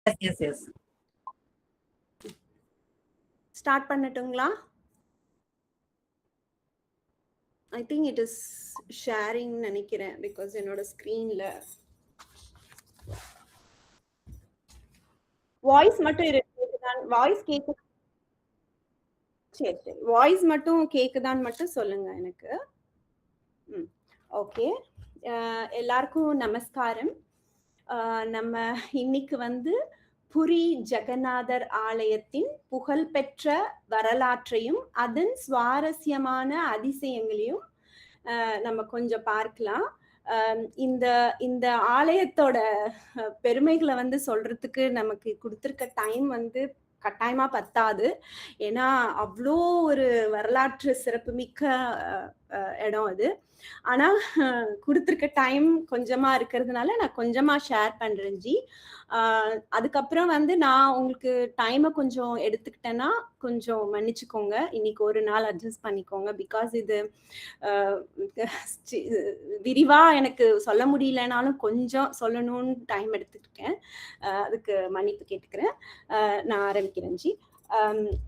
Yes. Start பண்ணட்டுங்களா? I think it is sharing நினைக்கிறேன், because என்னோட ஸ்கிரீன்ல வாய்ஸ் மட்டும் இருக்குதான். வாய்ஸ் கேக்குது? சரி, வாய்ஸ் மட்டும் கேக்குதான்னு மட்டும் சொல்லுங்க எனக்கு. ஓகே, எல்லாருக்கும் நமஸ்காரம். நம்ம இன்னைக்கு வந்து புரி ஜெகநாதர் ஆலயத்தின் புகழ்பெற்ற வரலாற்றையும் அதன் சுவாரஸ்யமான அதிசயங்களையும் நம்ம கொஞ்சம் பார்க்கலாம். இந்த ஆலயத்தோட பெருமைகளை வந்து சொல்றதுக்கு நமக்கு கொடுத்திருக்க டைம் வந்து கட்டாயமா பத்தாது. ஏன்னா அவ்வளோ ஒரு வரலாற்று சிறப்புமிக்க இடம் அது. ஆனா கொடுத்திருக்க டைம் கொஞ்சமா இருக்கிறதுனால நான் கொஞ்சமா ஷேர் பண்றேன் ஜி. அதுக்கப்புறம் வந்து நான் உங்களுக்கு டைமை கொஞ்சம் எடுத்துக்கிட்டேன்னா கொஞ்சம் மன்னிச்சுக்கோங்க. இன்னைக்கு ஒரு நாள் அட்ஜஸ்ட் பண்ணிக்கோங்க. பிகாஸ் இது விரிவா எனக்கு சொல்ல முடியலனாலும் கொஞ்சம் சொல்லணும்னு டைம் எடுத்துக்கிட்டேன். அதுக்கு மன்னிப்பு கேட்டுக்கிறேன். நான் ஆரம்பிக்கிறேன் ஜி.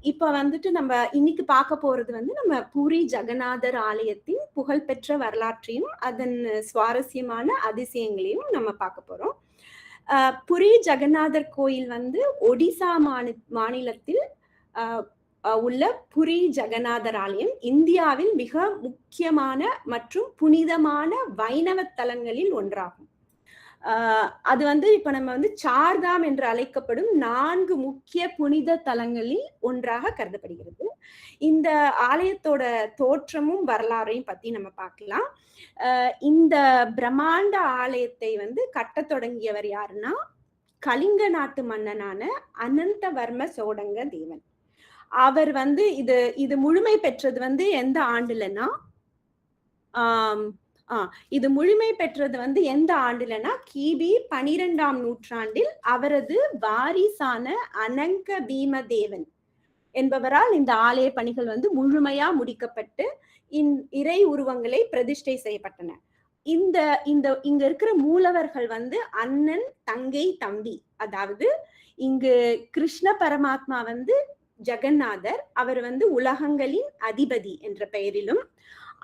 இப்ப வந்துட்டு நம்ம இன்னைக்கு பார்க்க போறது வந்து நம்ம பூரி ஜெகநாதர் ஆலயத்தின் புகழ்பெற்ற வரலாற்றையும் அதன் சுவாரஸ்யமான அதிசயங்களையும் நம்ம பார்க்க போறோம். புரி ஜெகநாதர் கோயில் வந்து ஒடிசா மாநிலத்தில் உள்ள புரி ஜெகநாதர் ஆலயம் இந்தியாவில் மிக முக்கியமான மற்றும் புனிதமான வைணவ தலங்களில் ஒன்றாகும். அது வந்து இப்ப நம்ம வந்து சார்தாம் என்று அழைக்கப்படும் 4 முக்கிய புனித தலங்களில் ஒன்றாக கருதப்படுகிறது. இந்த ஆலயத்தோட தோற்றமும் வரலாறையும் பத்தி நம்ம பார்க்கலாம். இந்த பிரம்மாண்ட ஆலயத்தை வந்து கட்ட தொடங்கியவர் யாருன்னா கலிங்க நாட்டு மன்னனான அனந்தவர்ம சோடங்க தேவன். அவர் வந்து இது முழுமை பெற்றது வந்து எந்த ஆண்டுலன்னா இது முழுமை பெற்றது வந்து எந்த ஆண்டுலன்னா கிபி 12ஆம் நூற்றாண்டில் அவரது வாரிசான அனங்க பீமதேவன் என்பவரால் இந்த ஆலய பணிகள் வந்து முழுமையா முடிக்கப்பட்டு இறை உருவங்களை பிரதிஷ்டை செய்யப்பட்டன. இங்க இருக்கிற மூலவர்கள் வந்து அண்ணன், தங்கை, தம்பி. அதாவது இங்கு கிருஷ்ண பரமாத்மா வந்து ஜெகநாதர், அவர் வந்து உலகங்களின் அதிபதி என்ற பெயரிலும்,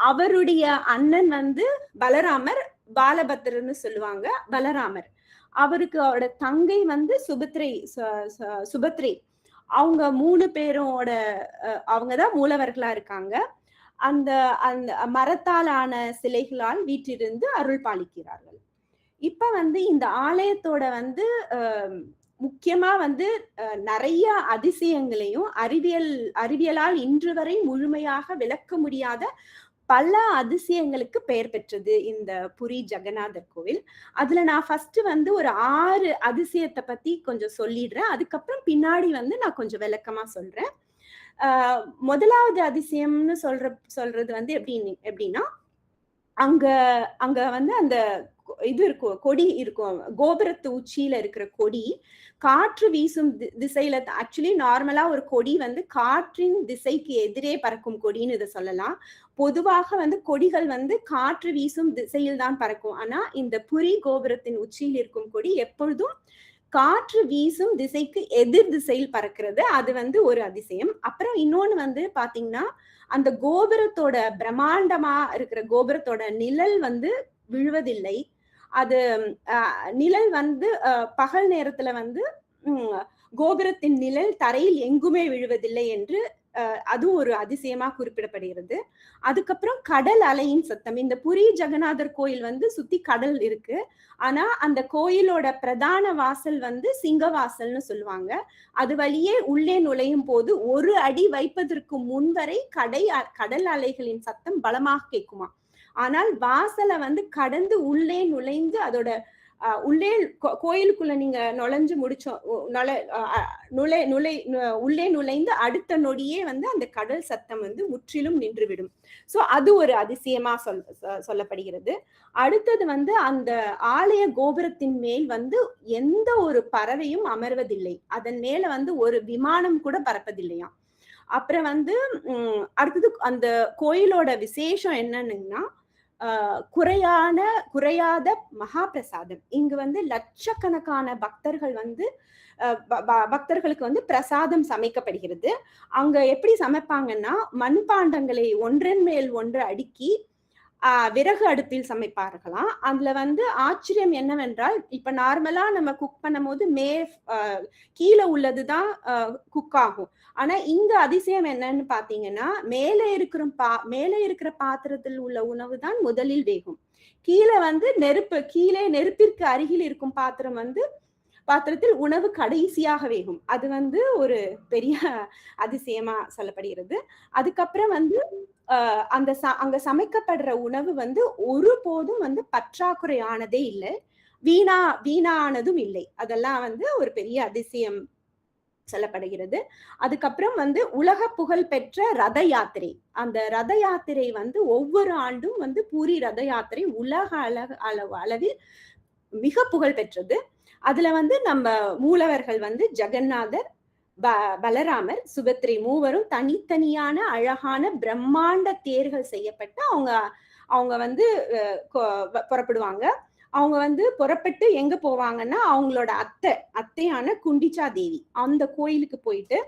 அவருடைய அண்ணன் வந்து பலராமர், பாலபத்திரன்னு சொல்லுவாங்க, பலராமர். அவருக்கு அவரோட தங்கை வந்து சுபத்ரை. அவங்க 3 பேரோட அவங்கதான் மூலவர்களா இருக்காங்க. அந்த மரத்தாலான சிலைகளால் வீற்றிருந்து அருள் பாலிக்கிறார்கள். இப்ப வந்து இந்த ஆலயத்தோட வந்து முக்கியமா வந்து நிறைய அதிசயங்களையும் அறிவியலால் இன்று வரை முழுமையாக விளக்க முடியாத பல அதிசயங்களுக்கு பெயர் பெற்றது இந்த புரி ஜெகநாதர் கோவில். அதுல நான் ஃபர்ஸ்ட் வந்து ஒரு 6 அதிசயத்தை பத்தி கொஞ்சம் சொல்லிடுறேன். அதுக்கப்புறம் பின்னாடி வந்து நான் கொஞ்சம் விளக்கமா சொல்றேன். முதலாவது அதிசயம்னு சொல்றது வந்து எப்படின்னா அங்க வந்து அந்த இது இருக்கும், கொடி இருக்கும். கோபுரத்து உச்சியில இருக்கிற கொடி காற்று வீசும் திசையில, ஆக்சுவலி நார்மலா ஒரு கொடி வந்து காற்றின் திசைக்கு எதிரே பறக்கும் கொடின்னு இதை சொல்லலாம். பொதுவாக வந்து கொடிகள் வந்து காற்று வீசும் திசையில் தான் பறக்கும். ஆனா இந்த புரி கோபுரத்தின் உச்சியில் இருக்கும் கொடி எப்பொழுதும் காற்று வீசும் திசைக்கு எதிர் திசையில் பறக்கிறது. அது வந்து ஒரு அதிசயம். அப்புறம் இன்னொன்னு வந்து பாத்தீங்கன்னா அந்த கோபுரத்தோட பிரம்மாண்டமா இருக்கிற கோபுரத்தோட நிழல் வந்து விழுவதில்லை. அது நிழல் வந்து பகல் நேரத்துல வந்து கோபுரத்தின் நிழல் தரையில் எங்குமே விழுவதில்லை என்று அதுவும் ஒரு அதிசயமா குறிப்பிடப்படுகிறது. அதுக்கப்புறம் கடல் அலையின் சத்தம். இந்த புரி ஜெகநாதர் கோயில் வந்து சுத்தி கடல் இருக்கு. ஆனா அந்த கோயிலோட பிரதான வாசல் வந்து சிங்கவாசல்னு சொல்லுவாங்க. அது வழியே உள்ளே நுழையும் போது 1 அடி வைப்பதற்கு முன்வரை கடல் அலைகளின் சத்தம் பலமாக கேட்குமா. ஆனால் வாசலை வந்து கடந்து உள்ளே நுழைந்து அதோட உள்ளே கோயிலுக்குள்ள நீங்க நுழைஞ்சு முடிச்சோம் உள்ளே நுழைந்து அடுத்த நொடியே வந்து அந்த கடல் சத்தம் வந்து முற்றிலும் நின்றுவிடும். சோ அது ஒரு அதிசயமா சொல்லப்படுகிறது. அடுத்தது வந்து அந்த ஆலய கோபுரத்தின் மேல் வந்து எந்த ஒரு பறவையும் அமர்வதில்லை. அதன் மேல வந்து ஒரு விமானம் கூட பறப்பதில்லையா. அப்புறம் வந்து அடுத்தது அந்த கோயிலோட விசேஷம் என்னன்னா குறையாத மகா பிரசாதம். இங்கு வந்து லட்சக்கணக்கான பக்தர்கள் வந்து பக்தர்களுக்கு வந்து பிரசாதம் சமைக்கப்படுகிறது. அங்க எப்படி சமைப்பாங்கன்னா, மண்பாண்டங்களை ஒன்றன் மேல் ஒன்று அடுக்கி விறகு அடுப்பில் சமைப்பார்களாம். அதுல வந்து ஆச்சரியம் என்னவென்றால், இப்ப நார்மலா நம்ம குக் பண்ணும்போது கீழ உள்ளதுதான் குக் ஆகும். ஆனா இங்க அதிசயம் என்னன்னு பாத்தீங்கன்னா, மேலே இருக்கிற பாத்திரத்தில் உள்ள உணவு தான் முதலில் வேகும். கீழே வந்து நெருப்பிற்கு அருகில் இருக்கும் பாத்திரத்தில் உணவு கடைசியாக வேகும். அது வந்து ஒரு பெரிய அதிசயமா சொல்லப்படுகிறது. அதுக்கப்புறம் வந்து அங்க சமைக்கப்படுற உணவு வந்து ஒருபோதும் வந்து பற்றாக்குறையானதே இல்லை, வீணானதும் இல்லை. அதெல்லாம் வந்து ஒரு பெரிய அதிசயம் சொல்லப்படுகிறது. அதுக்கப்புறம் வந்து உலக புகழ் பெற்ற ரத யாத்திரை. அந்த ரத யாத்திரை வந்து ஒவ்வொரு ஆண்டும் வந்து பூரி ரத யாத்திரை உலக அளவில் மிக புகழ் பெற்றது. அதுல வந்து நம்ம மூலவர்கள் வந்து ஜெகநாதர், பலராமர், சுபத்ரை மூவரும் தனித்தனியான அழகான பிரம்மாண்ட தேர்கள் செய்யப்பட்டு அவங்க வந்து புறப்படுவாங்க. அவங்க வந்து புறப்பட்டு எங்க போவாங்கன்னா, அவங்களோட அத்தையான குண்டிச்சா தேவி அந்த கோயிலுக்கு போயிட்டு,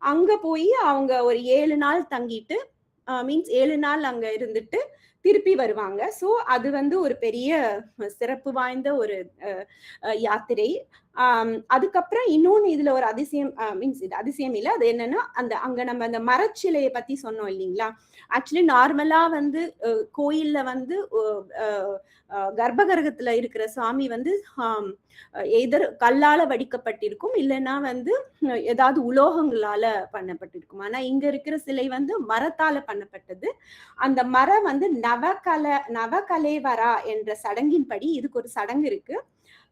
அங்க போய் அவங்க ஒரு 7 நாள் தங்கிட்டு, மீன்ஸ் 7 நாள் அங்க இருந்துட்டு திருப்பி வருவாங்க. சோ அது வந்து ஒரு பெரிய சிறப்பு வாய்ந்த ஒரு யாத்திரை. அதுக்கப்புறம் இன்னொன்னு இதுல ஒரு அதிசயம், மீன்ஸ் இது அதிசயம் இல்ல, அது என்னன்னா, அங்க நம்ம அந்த மரச்சிலையை பத்தி சொன்னோம் இல்லைங்களா. ஆக்சுவலி நார்மலா வந்து கோயில்ல வந்து கர்ப்பகிரகத்துல இருக்கிற சாமி வந்து கல்லால வடிக்கப்பட்டிருக்கும், இல்லைன்னா வந்து ஏதாவது உலோகங்களால பண்ணப்பட்டிருக்கும். ஆனா இங்க இருக்கிற சிலை வந்து மரத்தால பண்ணப்பட்டது. அந்த மரம் வந்து நவகலேவரா என்ற சடங்கின்படி இதுக்கு ஒரு சடங்கு இருக்கு.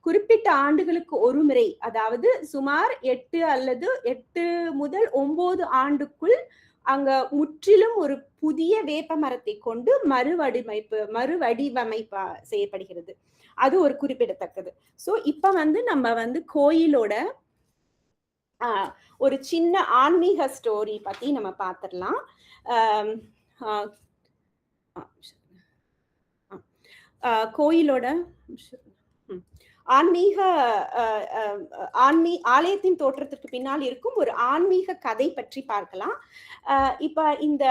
குறிப்பிட்ட ஆண்டுகளுக்கு ஒரு முறை, அதாவது சுமார் 8 முதல் 9 ஆண்டுக்குள் அங்க முற்றிலும் ஒரு புதிய வேப்ப மரத்தை கொண்டு மறுவடிவமைப்பு செய்யப்படுகிறது. அது ஒரு குறிப்பிடத்தக்கது. சோ இப்ப வந்து நம்ம வந்து கோயிலோட ஒரு சின்ன ஆன்மீக ஸ்டோரி பத்தி நம்ம பார்த்திடலாம். கோயிலோட ஆலயத்தின் தோற்றத்திற்கு பின்னால் இருக்கும் ஒரு ஆன்மீக கதை பற்றி பார்க்கலாம். இப்ப இந்த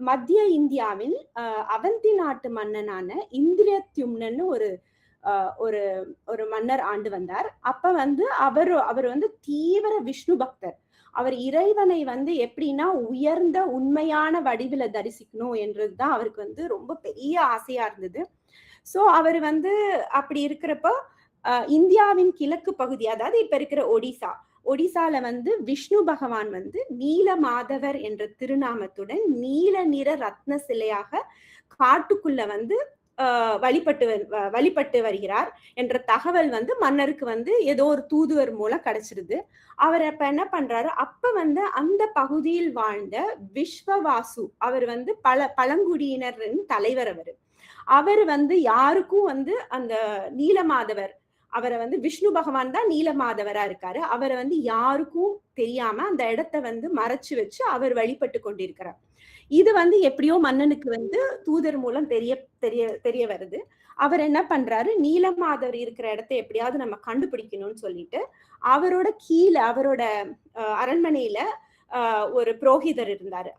மத்திய இந்தியாவில் அவந்தி நாட்டு மன்னனான இந்திரத்யும்னன் ஒரு மன்னர் ஆண்டு வந்தார். அப்ப வந்து அவர் வந்து தீவிர விஷ்ணு பக்தர். அவர் இறைவனை வந்து எப்படின்னா உயர்ந்த உண்மையான வடிவில தரிசிக்கணும் என்றதுதான் அவருக்கு வந்து ரொம்ப பெரிய ஆசையா இருந்தது. சோ அவர் வந்து அப்படி இருக்கிறப்ப இந்தியாவின் கிழக்கு பகுதி, அதாவது இப்ப இருக்கிற ஒடிசால வந்து விஷ்ணு பகவான் வந்து நீலமாதவர் என்ற திருநாமத்துடன் நீல நிற ரத்ன சிலையாக காட்டுக்குள்ள வந்து வழிபட்டு வருகிறார் என்ற தகவல் வந்து மன்னருக்கு வந்து ஏதோ ஒரு தூதுவர் மூலம் கிடைச்சிருது. அவர் அப்ப என்ன பண்றாரு, அப்ப வந்து அந்த பகுதியில் வாழ்ந்த விஸ்வவாசு, அவர் வந்து பழங்குடியினரின் தலைவர். அவர் வந்து யாருக்கும் வந்து அந்த நீலமாதவர், அவரை வந்து விஷ்ணு பகவான் தான் நீலமாதவரா இருக்காரு, அவரை வந்து யாருக்கும் தெரியாம அந்த இடத்தை வந்து மறைச்சு வச்சு அவர் வழிபட்டு கொண்டிருக்கிறார். இது வந்து எப்படியோ மன்னனுக்கு வந்து தூதர் மூலம் தெரிய வருது. அவர் என்ன பண்றாரு, நீலமாதவர் இருக்கிற இடத்தை எப்படியாவது நம்ம கண்டுபிடிக்கணும்னு சொல்லிட்டு அவரோட அரண்மனையில ஒரு புரோகிதர் இருந்தாரு.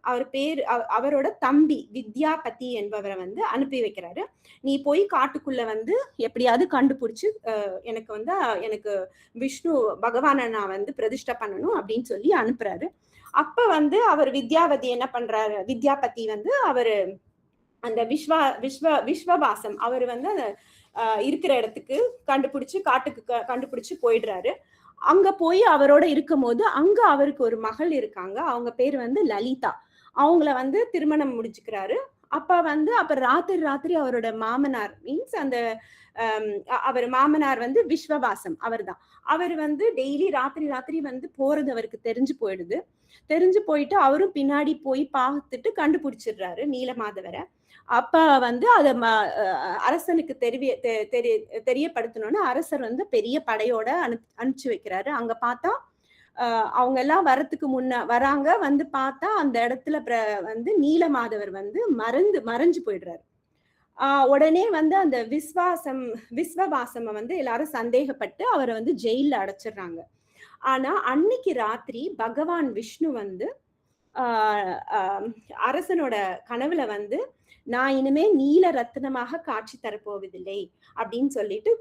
அவரோட தம்பி வித்யாபதி என்பவரை வந்து அனுப்பி வைக்கிறாரு. நீ போய் காட்டுக்குள்ள வந்து எப்படியாவது கண்டுபிடிச்சு எனக்கு விஷ்ணு பகவானை நான் வந்து பிரதிஷ்டை பண்ணணும் அப்படின்னு சொல்லி அனுப்புறாரு. அப்ப வந்து அவர் வித்யாபதி வந்து அவரு அந்த விஸ்வவாசம் அவர் வந்து இருக்கிற இடத்துக்கு காட்டுக்கு கண்டுபிடிச்சு போயிடுறாரு. அங்க போய் அவரோட இருக்கும் போது அங்க அவருக்கு ஒரு மகள் இருக்காங்க. அவங்க பேரு வந்து லலிதா. அவங்கள வந்து திருமணம் முடிச்சுக்கிறாரு. அப்ப ராத்திரி அவரோட மாமனார், மீன்ஸ் அந்த அவர் மாமனார் வந்து விஸ்வவாசம் அவர்தான். அவர் வந்து டெய்லி ராத்திரி வந்து போறது அவருக்கு தெரிஞ்சு போயிட்டு அவரும் பின்னாடி போய் பார்த்துட்டு கண்டுபிடிச்சிடுறாரு நீலமாதவரை. அப்ப வந்து அத அரசனுக்கு தெரியப்படுத்தணும்னு அரசர் வந்து பெரிய படையோட அனுப்பிச்சு வைக்கிறாரு. அங்க பார்த்தா அவங்க எல்லாம் வரத்துக்கு வராங்க. வந்து பார்த்தா அந்த இடத்துல வந்து நீலமாதவர் வந்து மறைஞ்சு போயிடுறாரு. உடனே வந்து அந்த விஸ்வவாசம வந்து எல்லாரும் சந்தேகப்பட்டு அவரை வந்து ஜெயில்ல அடைச்சிடுறாங்க. ஆனா அன்னைக்கு ராத்திரி பகவான் விஷ்ணு வந்து அரசனோட கனவுல வந்து நான் இனிமே நீல ரத்தினமாக காட்சி தரப்போவதில்லை அப்படின்னு சொல்லிட்டு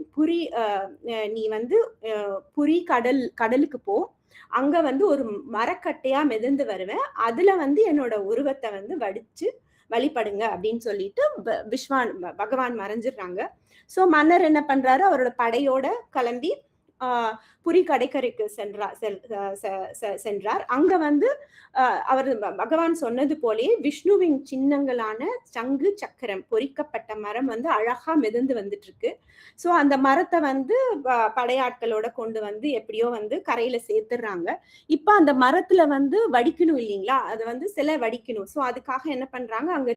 நீ வந்து புரி கடலுக்கு போ, அங்க வந்து ஒரு மரக்கட்டையா மிதந்து வருவேன், அதுல வந்து என்னோட உருவத்தை வந்து வடிச்சு வழிபடுங்க அப்படின்னு சொல்லிட்டு பகவான் மறைஞ்சிடுறாங்க. சோ மன்னர் என்ன பண்றாரு, அவரோட படையோட கிளம்பி புரி கடைக்கரைக்கு சென்றார். அங்க வந்து அவர் பகவான் சொன்னது போலே விஷ்ணுவின் சின்னங்களான சங்கு சக்கரம் பொறிக்கப்பட்ட மரம் வந்து அழகா மிதந்து வந்துட்டு இருக்கு. சோ அந்த மரத்தை வந்து படையாட்களோட கொண்டு வந்து எப்படியோ வந்து கரையில சேர்த்துடுறாங்க. இப்ப அந்த மரத்துல வந்து வடிக்கணும் இல்லைங்களா, அது வந்து சிலை வடிக்கணும். சோ அதுக்காக என்ன பண்றாங்க, அங்க